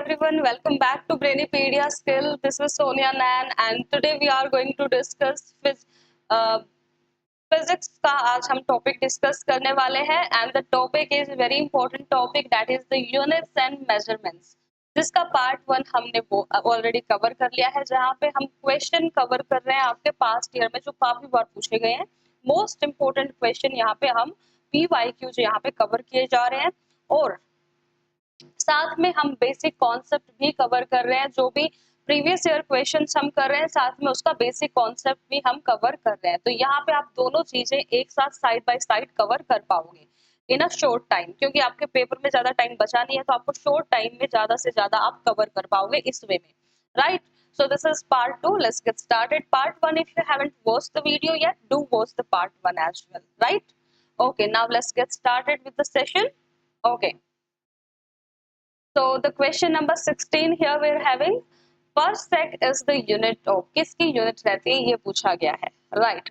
everyone, welcome back to Brainipedia Skill. This is Sonia Nan and today we are going to discuss physics का आज हम topic discuss करने वाले हैं and the topic is very important topic that is the units and measurements जिसका part 1 हमने already cover कर लिया है, जहाँ पे हम क्वेश्चन कवर कर रहे हैं आपके पास्ट ईयर में जो काफी बार पूछे गए हैं। मोस्ट इंपोर्टेंट क्वेश्चन यहाँ पे हम PYQ जो यहाँ पे कवर किए जा रहे हैं और साथ में हम बेसिक कॉन्सेप्ट भी कवर कर रहे हैं। जो भी प्रीवियस ईयर क्वेश्चंस हम कर रहे हैं साथ में उसका बेसिक कॉन्सेप्ट भी हम कवर कर रहे हैं। तो यहाँ पे आप दोनों चीजें एक साथ साइड बाय साइड कवर कर पाओगे इन अ शॉर्ट टाइम, क्योंकि आपके पेपर में ज्यादा टाइम बचा नहीं है, तो आपको शॉर्ट टाइम में ज्यादा से ज्यादा आप कवर कर पाओगे इस वे में, right. So this is part 2. Let's get started. Part 1, if you haven't watched the video yet, do watch the part 1 as well, right? Okay, now let's get started with the session. Okay. So the question number 16 here we're having parsec is the unit of, किसकी unit रहती है ये पूछा गया है, right.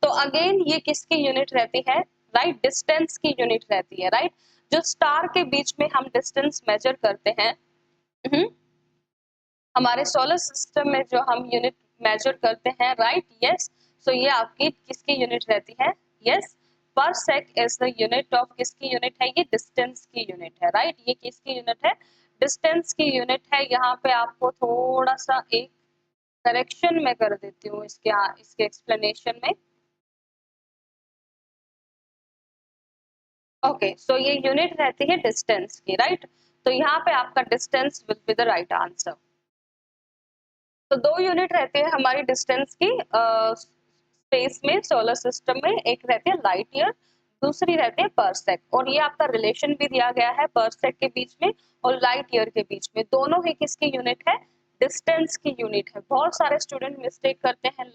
तो again ये किसकी यूनिट रहती है, राइट, डिस्टेंस की यूनिट रहती है, राइट। जो स्टार के बीच में हम डिस्टेंस मेजर करते हैं, हमारे सोलर सिस्टम में जो हम यूनिट मेजर करते हैं, राइट, यस। सो ये आपकी किसकी यूनिट रहती है, yes, parsec is the unit of, किसकी यूनिट है, ये डिस्टेंस की यूनिट है, राइट। ये किसकी यूनिट है, डिस्टेंस की यूनिट है। यहाँ पे आपको थोड़ा सा एक करेक्शन में कर देती हूँ इसके एक्सप्लेनेशन में। ओके, सो ये यूनिट रहती है डिस्टेंस की, राइट। तो यहाँ पे आपका distance will be the right answer. तो दो यूनिट रहती है हमारी डिस्टेंस की स्पेस में, सोलर सिस्टम में। एक रहती है लाइट ईयर, दूसरी रहती है परसेक। और ये आपका रिलेशन भी दिया गया है परसेक के बीच में और लाइट ईयर के बीच में। दोनों ही किसकी यूनिट है, डिस्टेंस की यूनिट है। बहुत सारे स्टूडेंट मिस्टेक करते हैं,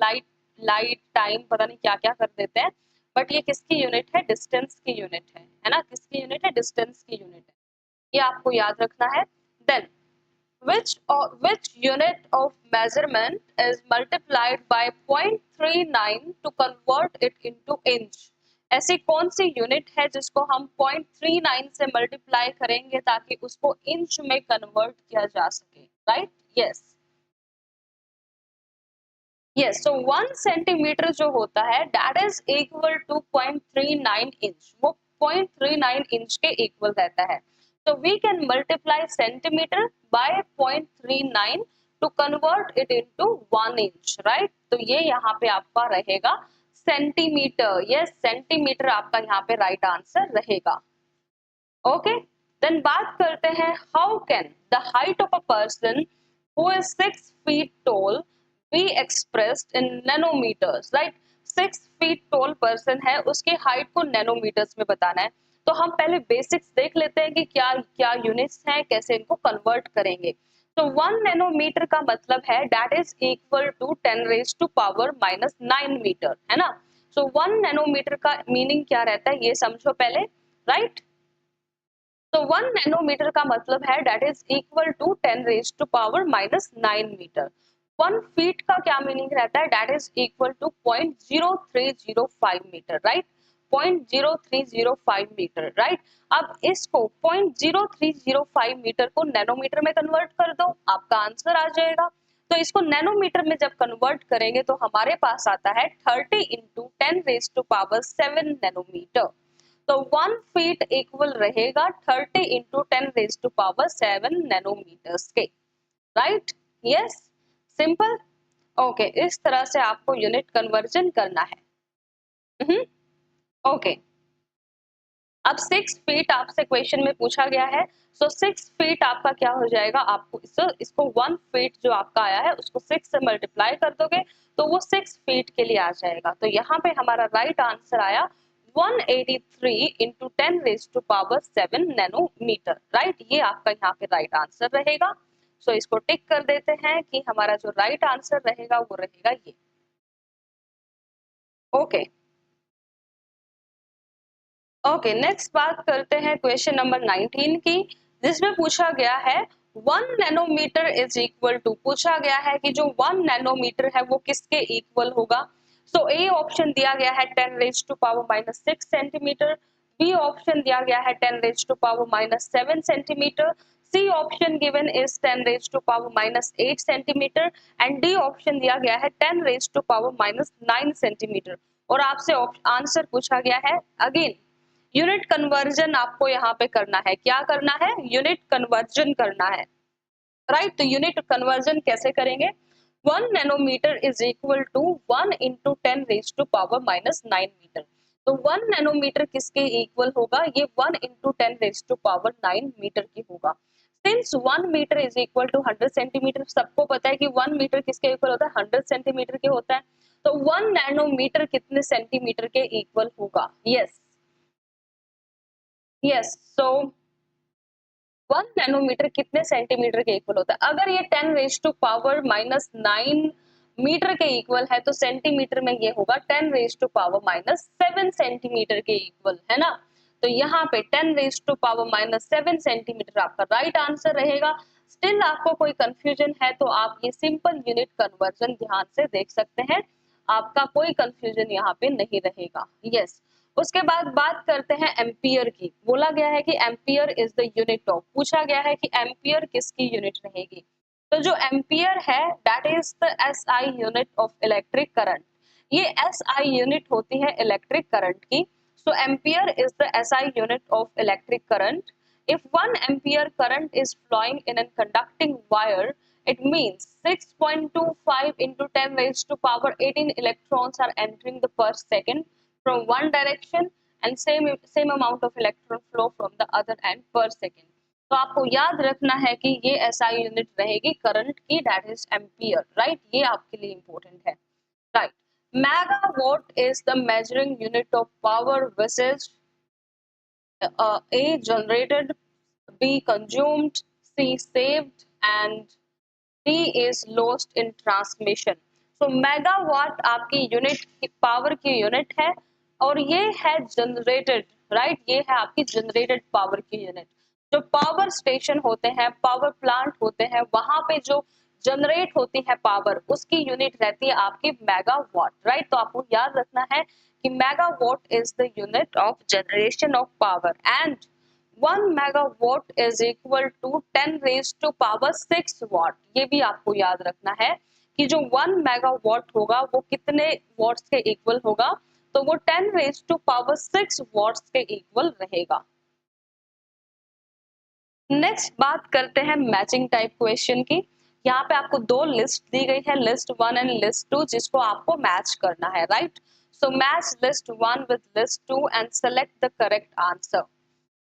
लाइट टाइम पता नहीं क्या क्या कर देते हैं, बट ये किसकी यूनिट है, डिस्टेंस की यूनिट है ना। किसकी यूनिट है, डिस्टेंस की यूनिट है, ये आपको याद रखना है। Then which unit of measurement is multiplied by 0.39 to convert it into inch? ऐसी कौन सी यूनिट है जिसको हम 0.39 से मल्टीप्लाई करेंगे ताकि उसको इंच में कन्वर्ट किया जा सके, right, yes yes. So 1 centimetre जो होता है that is equal to 0.39 inch, वो 0.39 इंच के इक्वल रहता है। So we can multiply centimeter by 0.39 to convert it into 1 inch, right? तो ये यहाँ पे आपका रहेगा सेंटीमीटर, यस, सेंटीमीटर आपका यहाँ पे राइट आंसर रहेगा। ओके, देन बात करते हैं how can the height of a person who is 6 feet tall be expressed in nanometers, right? 6 feet tall person है, उसकी हाइट को नैनोमीटर्स में बताना है। तो हम पहले बेसिक्स देख लेते हैं कि क्या क्या यूनिट्स हैं, कैसे इनको कन्वर्ट करेंगे। तो 1 नैनोमीटर का मतलब है that is equal to 10⁻⁻⁹ metre, है ना। सो 1 नैनोमीटर का मीनिंग क्या रहता है ये समझो पहले, राइट। तो 1 नैनोमीटर का मतलब है that is equal to 10⁻⁹ metre. 1 feet का क्या मीनिंग रहता है, that is equal to 0.0305 metre, right, 0.0305 metre, right. अब इसको 0.0305 मीटर को नैनोमीटर में कन्वर्ट कर दो, आपका आंसर आ जाएगा। तो इसको नैनोमीटर में जब कन्वर्ट करेंगे तो हमारे पास आता है 30 × 10⁻⁷ नैनोमीटर। तो 1 फीट इक्वल रहेगा 30 × 10⁻⁷ नैनोमीटर्स के, राइट, यस, सिंपल। ओके, इस तरह से आपको यूनिट कन्वर्जन करना है। ओके, अब 6 फीट आपसे क्वेश्चन में पूछा गया है। सो 6 फीट आपका क्या हो जाएगा, आपको इसको 1 फीट जो आपका आया है उसको 6 से मल्टीप्लाई कर दोगे तो वो 6 फीट के लिए आ जाएगा। तो यहाँ पे हमारा राइट आंसर आया 183 × 10⁻⁷ नैनोमीटर, राइट। ये आपका यहाँ पे राइट आंसर रहेगा। सो इसको टिक कर देते हैं कि हमारा जो राइट आंसर रहेगा वो रहेगा ये। ओके ओके, नेक्स्ट बात करते हैं क्वेश्चन नंबर 19 की, जिसमें पूछा गया है 1 नैनोमीटर इज इक्वल टू, पूछा गया है कि जो 1 नैनोमीटर है वो किसके इक्वल होगा। सो ए ऑप्शन दिया गया है 10⁻⁻⁶ सेंटीमीटर, बी ऑप्शन दिया गया है 10⁻⁻⁷ centimetre, C option given is 10 raise to power minus 8 centimetre and D option दिया गया है 10 raise to power minus 9 centimetre. और आपसे आंसर पूछा गया है अगेन यूनिट कन्वर्जन आपको यहाँ पे करना है। क्या करना है? यूनिट कन्वर्जन करना है, राइट। तो यूनिट कन्वर्जन कैसे करेंगे? 1 nanometre is equal to 1 into 10 raise to power minus 9 metre. तो 1 नैनोमीटर किसके इक्वल होगा? ये 1 into 10 raise to power 9 metre की होगा। Since 1 metre is equal to 100 centimetre, सबको पता है कि 1 मीटर किसके इक्वल होता है? 100 सेंटीमीटर के होता है। तो 1 नैनोमीटर कितने सेंटीमीटर के इक्वल होगा? Yes yes. सो 1 नैनोमीटर कितने सेंटीमीटर के इक्वल होता है? अगर ये 10 raise to power minus 9 metre के इक्वल है तो सेंटीमीटर में ये होगा 10 raise to power minus 7 centimetre के इक्वल, है ना। तो यहाँ पे 10 raise to power minus 7 centimetre आपका राइट आंसर रहेगा। स्टिल आपको कोई कंफ्यूजन है तो आप ये सिंपल यूनिट कन्वर्जन ध्यान से देख सकते हैं, आपका कोई कंफ्यूजन यहाँ पे नहीं रहेगा। यस। उसके बाद बात करते हैं एम्पियर की। बोला गया है कि ampere is the unit of, पूछा गया है कि एम्पियर किसकी यूनिट रहेगी। तो जो एम्पियर है that is the SI unit of electric current. ये एसआई यूनिट होती है इलेक्ट्रिक करंट की। So ampere is the SI unit of electric current. If 1 ampere current is flowing in a conducting wire, it means 6.25 into 10 raised to power 18 electrons are entering the per second from one direction and same amount of electron flow from the other end per second। तो आपको याद रखना है कि ये SI unit रहेगी current की, that is ampere, right. ये आपके लिए इंपॉर्टेंट है, right. Megawatt is the measuring unit of power which A generated, B consumed, C saved and D is lost in transmission। तो मेगावाट आपकी यूनिट पावर की unit है और ये है जनरेटेड, राइट। ये है आपकी जनरेटेड पावर की यूनिट। जो पावर स्टेशन होते हैं, पावर प्लांट होते हैं, वहां पे जो जनरेट होती है पावर, उसकी यूनिट रहती है आपकी मेगावाट, राइट। तो आपको याद रखना है कि megawatt is the unit of generation of power and 1 megawatt is equal to 10 raised to power 6 watt। ये भी आपको याद रखना है कि जो 1 megawatt होगा वो कितने watts के इक्वल होगा? तो वो 10 raised to power 6 watts के इक्वल रहेगा। नेक्स्ट बात करते हैं मैचिंग टाइप क्वेश्चन की। यहाँ पे आपको दो लिस्ट दी गई है, लिस्ट 1 एंड लिस्ट 2, जिसको आपको मैच करना है, right. So match list 1 with list 2 and select the correct answer.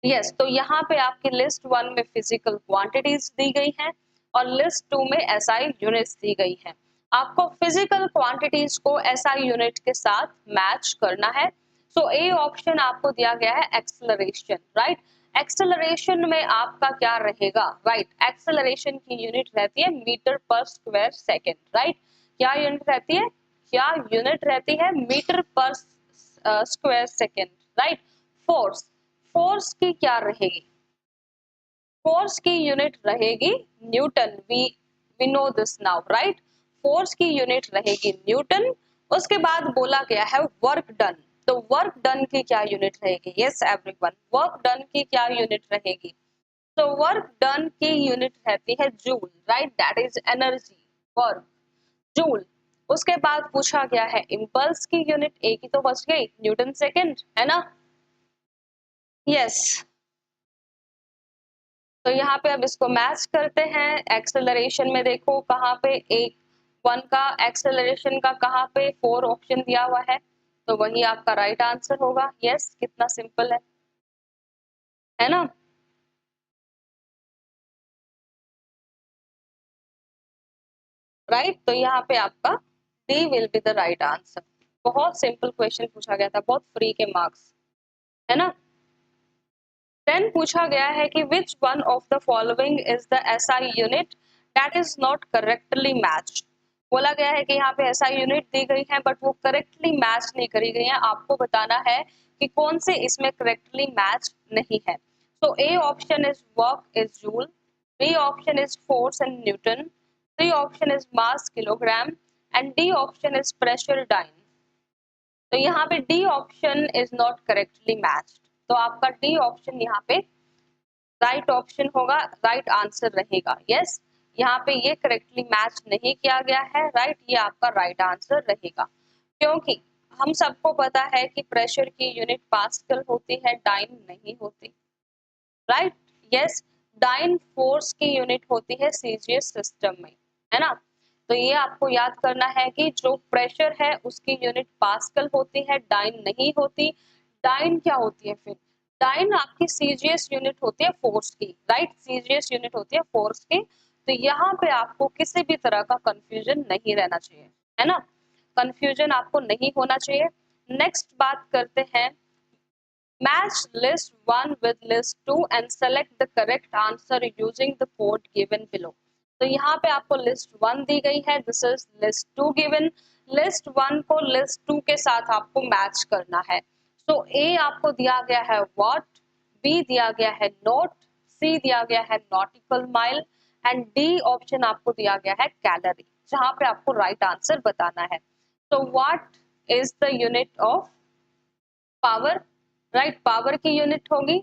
Yes. तो यहाँ पे आपकी लिस्ट 1 में फिजिकल क्वांटिटीज दी गई हैं और लिस्ट 2 में एसआई यूनिट्स दी गई हैं। आपको फिजिकल क्वांटिटीज को एसआई यूनिट के साथ मैच करना है। सो ए ऑप्शन आपको दिया गया है एक्सेलरेशन, राइट। एक्सेलरेशन में आपका क्या रहेगा? राइट, एक्सेलरेशन की यूनिट रहती है metre per square second, right. क्या यूनिट रहती है? क्या यूनिट रहती है? Metre per square second, right. Force, force की क्या रहेगी? फोर्स की यूनिट रहेगी newton. We know this now, right. Force की यूनिट रहेगी न्यूटन। उसके बाद बोला गया है वर्क डन। तो वर्क डन की क्या यूनिट रहेगी? यस एवरीवन, वर्क डन की क्या यूनिट रहेगी? तो वर्क डन की यूनिट रहती है joule, right, that is energy, work, joule. उसके बाद पूछा गया है इंपल्स की यूनिट, एक ही तो बच गई, न्यूटन सेकेंड, है ना। यस। तो यहाँ पे अब इसको मैच करते हैं। एक्सेलरेशन में देखो कहाँ पे एक 1 का एक्सेलरेशन का कहाँ पे 4 ऑप्शन दिया हुआ है, तो वही आपका राइट आंसर होगा। यस, कितना सिंपल है ना। राइट, तो यहाँ पे आपका D will be the right answer. बहुत सिंपल क्वेश्चन पूछा गया था, बहुत फ्री के मार्क्स, है ना। देन पूछा गया है कि विच one of the following is the SI unit that is not correctly matched. बोला गया है कि यहाँ पे एसआई यूनिट दी गई है बट वो करेक्टली मैच नहीं करी गई है। आपको बताना है कि कौन से इसमें करेक्टली मैच नहीं है। So A option is work is joule, B option is force in newton, C option is mass kilogram and D option is pressure dyne. तो यहाँ पे D option is not correctly matched, तो आपका D option यहाँ पे right option होगा, right answer रहेगा। Yes, यहाँ पे ये करेक्टली मैच नहीं किया गया है, राइट, ये आपका राइट आंसर रहेगा। क्योंकि हम सबको पता है कि प्रेशर की यूनिट पास्कल होती है, डाइन नहीं होती, राइट। यस, डाइन फोर्स की यूनिट होती है सीजीएस सिस्टम में, है ना। तो ये आपको याद करना है कि जो प्रेशर है उसकी यूनिट पास्कल होती है, डाइन नहीं होती। डाइन क्या होती है फिर? डाइन आपकी सीजीएस यूनिट होती है फोर्स की, राइट, सीजीएस यूनिट होती है फोर्स की। तो यहाँ पे आपको किसी भी तरह का कंफ्यूजन नहीं रहना चाहिए, है ना, कंफ्यूजन आपको नहीं होना चाहिए। नेक्स्ट बात करते हैं, match list 1 with list 2 and select the correct answer using the code given below। तो यहाँ पे आपको list 1 दी गई है, this is list 2 given। list 1 को list 2 के साथ आपको मैच करना है। so A आपको दिया गया है what, B दिया गया है note, C दिया गया है nautical mile and D option आपको दिया गया है कैलोरी, जहाँ पे आपको राइट आंसर बताना है। so what is the unit of power, right, power की यूनिट होगी।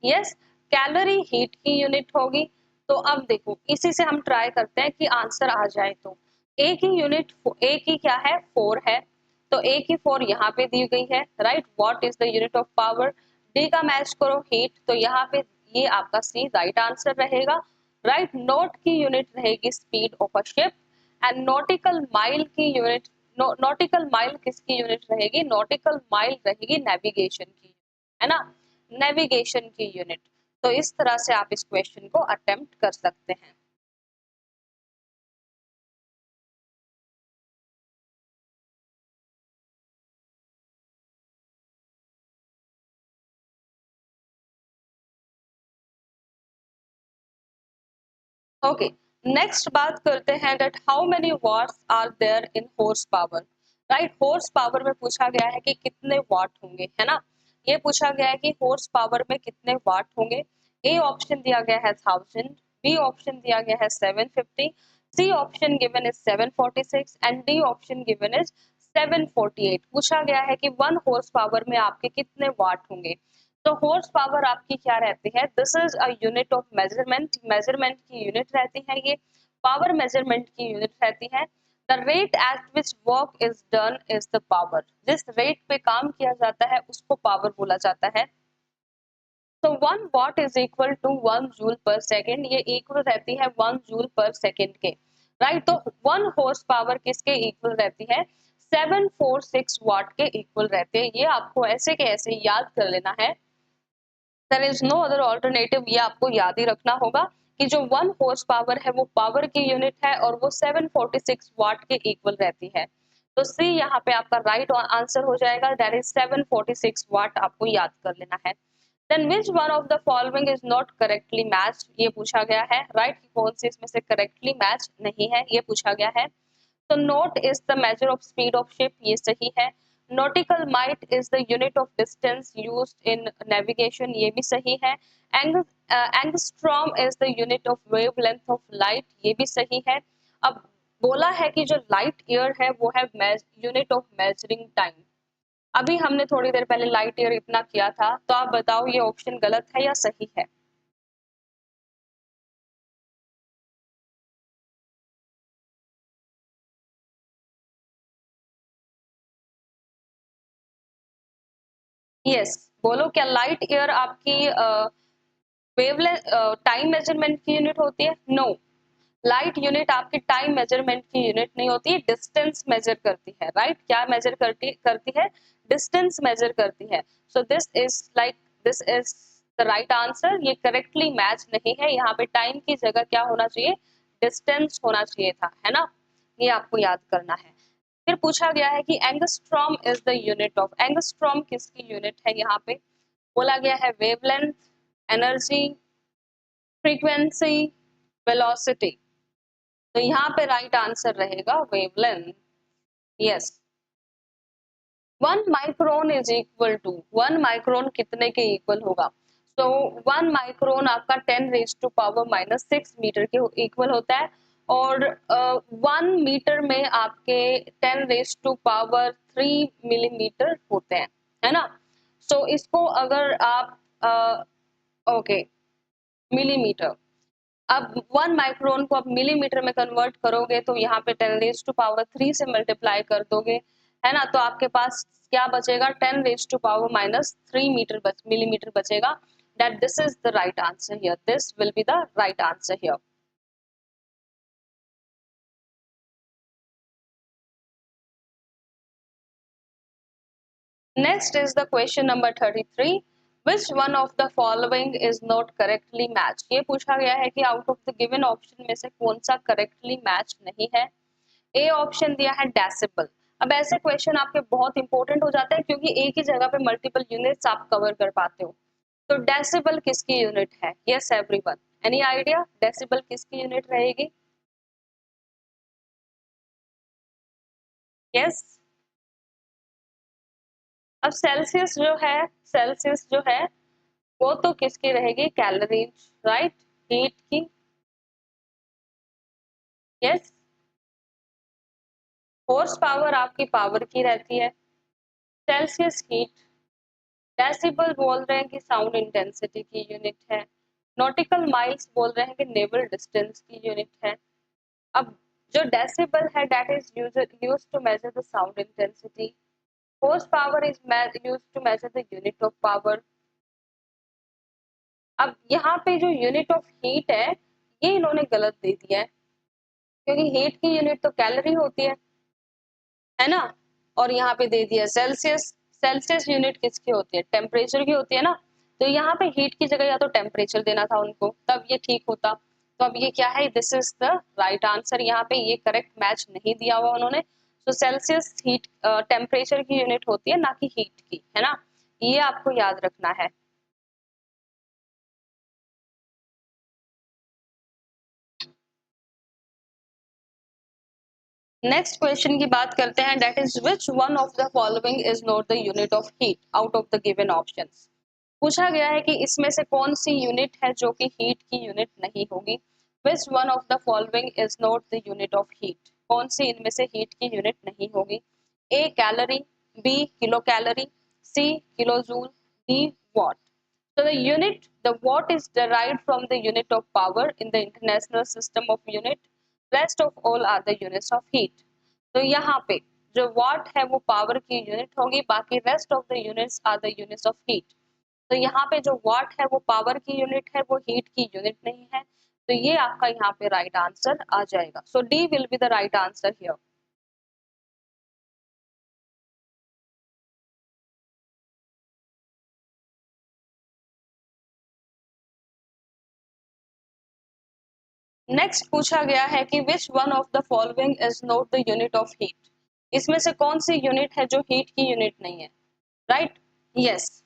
यस, कैलोरी हीट की यूनिट होगी। तो अब देखो इसी से हम ट्राई करते हैं कि आंसर आ जाए। तो ए की यूनिट, ए की क्या है, 4 है, तो ए की 4 यहाँ पे दी गई है, right. What is the unit of power? D का मैच करो हीट, तो यहाँ पे ये आपका सी राइट आंसर रहेगा, राइट। नोट की यूनिट रहेगी speed of a ship and nautical mile की यूनिट, नॉटिकल माइल किसकी यूनिट रहेगी? नॉटिकल माइल रहेगी नेविगेशन की, है ना, नेविगेशन की यूनिट। तो इस तरह से आप इस क्वेश्चन को अटेम्प्ट कर सकते हैं। ओके, नेक्स्ट बात करते हैं that how many watts are there in horse power, right. Horse power में पूछा गया है कि कितने वाट होंगे, है ना, ये पूछा गया है कि हॉर्स पावर में कितने वाट होंगे। ए ऑप्शन दिया गया है 1000, बी ऑप्शन दिया गया है 750, C option given is 746 and D option given is 748। पूछा गया है कि 1 हॉर्स पावर में आपके कितने वाट होंगे। तो हॉर्स पावर आपकी क्या रहती है? This is a unit of measurement, measurement की यूनिट रहती है ये, पावर मेजरमेंट की यूनिट रहती है। The rate at which work is done is the power, जिस रेट पे काम किया जाता है उसको पावर बोला जाता है। तो 1 watt is equal to 1 joule per second, ये इक्वल रहती है 1 जूल पर सेकेंड के, राइट। तो 1 हॉर्स पावर किसके इक्वल रहती है? 746 वाट के इक्वल रहते हैं। ये आपको ऐसे के ऐसे याद कर लेना है, there is no other alternative. ये आपको याद ही रखना होगा कि जो 1 हॉर्स पावर है वो पावर की यूनिट है और वो 746 वाट के इक्वल रहती है। तो सी यहाँ पे आपका राइट आंसर हो जाएगा, दैट इज 746 वाट, आपको याद कर लेना है। Then which one of the following is not correctly match, ये पूछा गया है, राइट, कौन सी इसमें से करेक्टली मैच नहीं है, ये पूछा गया है। तो note is the measure of speed of ship, ये सही है। Nautical might is the unit of distance used in navigation, ये भी सही है। Angstrom is the unit of wavelength of light, ये भी सही है। अब बोला है कि जो लाइट ईयर है वो है यूनिट ऑफ मेजरिंग टाइम। अभी हमने थोड़ी देर पहले लाइट ईयर इतना किया था, तो आप बताओ ये ऑप्शन गलत है या सही है? यस, बोलो, क्या लाइट ईयर आपकी वेवलेंथ टाइम मेजरमेंट की यूनिट होती है? नो, लाइट यूनिट आपकी टाइम मेजरमेंट की यूनिट नहीं होती है, डिस्टेंस मेजर करती है, राइट। क्या मेजर करती करती है? डिस्टेंस मेजर करती है। So this is like, this is the right answer. ये करेक्टली मैच नहीं है, यहाँ पे टाइम की जगह क्या होना चाहिए? डिस्टेंस होना चाहिए था, है ना, ये आपको याद करना है। फिर पूछा गया है कि angstrom is the unit of, angstrom किसकी यूनिट है? यहाँ पे बोला गया है वेवलेंथ, एनर्जी, फ्रीक्वेंसी, वेलोसिटी। तो यहाँ पे राइट आंसर रहेगा wavelength. Yes, 1 micron is equal to, 1 micron कितने के इक्वल होगा? सो 1 माइक्रोन आपका 10⁻⁻�6 मीटर के इक्वल होता है और 1 मीटर में आपके 10⁻³ मिलीमीटर होते हैं, है ना। सो इसको अगर आप ओके, मिलीमीटर। अब 1 माइक्रोन को आप मिलीमीटर में कन्वर्ट करोगे तो यहाँ पे 10 रेज़ टू पावर 3 से मल्टीप्लाई कर दोगे, है ना? तो आपके पास क्या बचेगा? 10 raise to power minus 3 millimetre बचेगा। That this is the right answer here. This will be the right answer here. Next is the question number 33. Which one of the following is not correctly matched? ये पूछा गया है कि out of the given option में से कौन सा correctly match नहीं है। ए ऑप्शन दिया है डेसिबल। अब ऐसे क्वेश्चन आपके बहुत इंपॉर्टेंट हो जाते हैं क्योंकि एक ही जगह पे मल्टीपल यूनिट्स आप कवर कर पाते हो। तो डेसिबल किसकी यूनिट है? Yes everyone, any idea decibel किसकी यूनिट रहेगी? यस। अब सेल्सियस जो है वो तो किसकी रहेगी? कैलोरीज, राइट, हीट की। यस। हॉर्स पावर आपकी पावर की रहती है। Celsius heat. डेसिबल बोल रहे हैं कि साउंड इंटेंसिटी की यूनिट है। नॉटिकल माइल्स बोल रहे हैं कि नेवल डिस्टेंस की यूनिट है। अब जो डेसिबल है that is used to measure the sound intensity. Horse power is used to measure the unit of power. अब यहाँ पे जो यूनिट ऑफ हीट है ये इन्होंने गलत दे दिया है क्योंकि हीट की यूनिट तो कैलोरी होती है ना? और यहाँ पे दे दिया सेल्सियस। सेल्सियस यूनिट किसकी होती है? टेम्परेचर की होती है ना? तो यहाँ पे हीट की जगह या तो टेम्परेचर देना था उनको, तब ये ठीक होता। तो अब ये क्या है? This is the right answer. यहाँ पे ये करेक्ट मैच नहीं दिया हुआ उन्होंने। तो सेल्सियस हीट टेम्परेचर की यूनिट होती है, ना कि हीट की, है ना? ये आपको याद रखना है। नेक्स्ट क्वेश्चन की बात करते हैं, that is which one of the following is not the unit of heat out of the given options. पूछा गया है कि इसमें से कौन सी यूनिट है जो कि हीट की यूनिट नहीं होगी। Which one of the following is not the unit of heat. कौन सी इनमें से हीट की यूनिट नहीं होगी? A calorie, B kilo calorie, C kilo joule, D watt. So the unit, the watt is derived from the unit of power in the international system of unit. Rest of all are the units of heat. तो यहाँ पे जो watt है वो power की unit होगी, बाकी rest of the units are the units of heat. तो यहाँ पे जो watt है वो power की unit है, वो heat की unit नहीं है। तो ये आपका यहाँ पे right answer आ जाएगा। So D will be the right answer here. Next पूछा गया है कि विच one of the following is not the unit of heat. इसमें से कौन सी यूनिट है जो हीट की यूनिट नहीं है? Right, yes.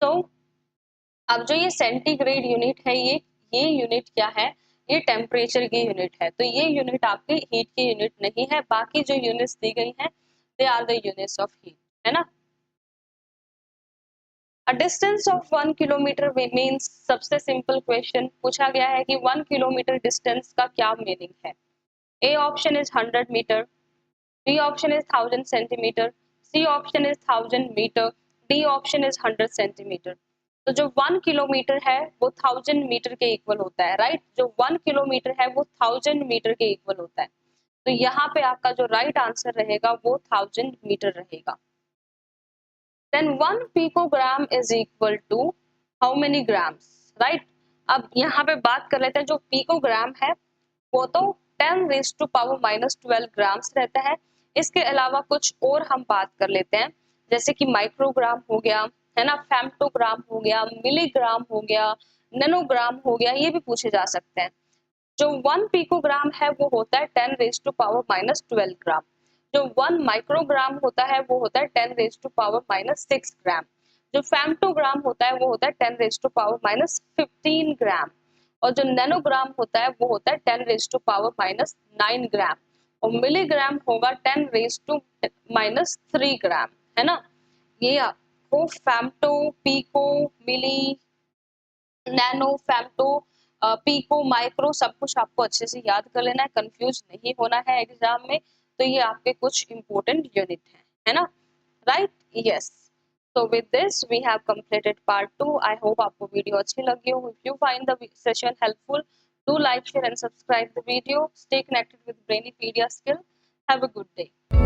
तो अब जो ये सेंटीग्रेड यूनिट है ये यूनिट क्या है? ये टेम्परेचर की यूनिट है। तो ये यूनिट आपकी हीट की यूनिट नहीं है। बाकी जो यूनिट्स दी गई हैं they are the units of heat, है ना? A distance of 1 kilometre means, सबसे सिंपल क्वेश्चन पूछा गया है कि 1 किलोमीटर डिस्टेंस का क्या मीनिंग है। A option is 100 metre, B option is 1000 centimetre, C option is 1000 metre, D option is 100 centimetre. तो जो 1 किलोमीटर है वो 1000 मीटर के इक्वल होता है, राइट? जो 1 किलोमीटर है वो 1000 मीटर के इक्वल होता है। तो यहाँ पे आपका जो राइट आंसर रहेगा वो 1000 मीटर रहेगा। Then 1 picogram is equal to how many grams, right? अब यहाँ पे बात कर लेते हैं, जो पिकोग्राम है वो तो 10⁻⁻12 ग्राम्स रहता है। इसके अलावा कुछ और हम बात कर लेते हैं, जैसे कि माइक्रोग्राम हो गया, है ना, फेम्टोग्राम हो गया, मिलीग्राम हो गया, नैनोग्राम हो गया, ये भी पूछे जा सकते हैं। जो 1 पिकोग्राम है वो होता है 10⁻⁻12 ग्राम। जो 1 माइक्रोग्राम होता है वो होता है 10⁻⁻6 ग्राम। जो फेम्टोग्राम होता है वो होता है 10⁻⁻15 ग्राम। और जो नैनोग्राम होता है वो होता है 10⁻⁻9 ग्राम। और मिलीग्राम होगा 10⁻⁻3 ग्राम, है ना? ये आपको फेम्टो, पिको, मिली, नैनो, फेम्टो, पिको, माइक्रो सब कुछ आपको अच्छे से याद कर लेना है, कंफ्यूज नहीं होना है एग्जाम में। तो ये आपके कुछ इंपॉर्टेंट यूनिट है ना? Right, yes. So with this, we have completed part 2. I hope आपको वीडियो अच्छी लगी हो. If you find the session helpful, do like, share and subscribe the video. Stay connected with Brainipedia skill. Have a good day.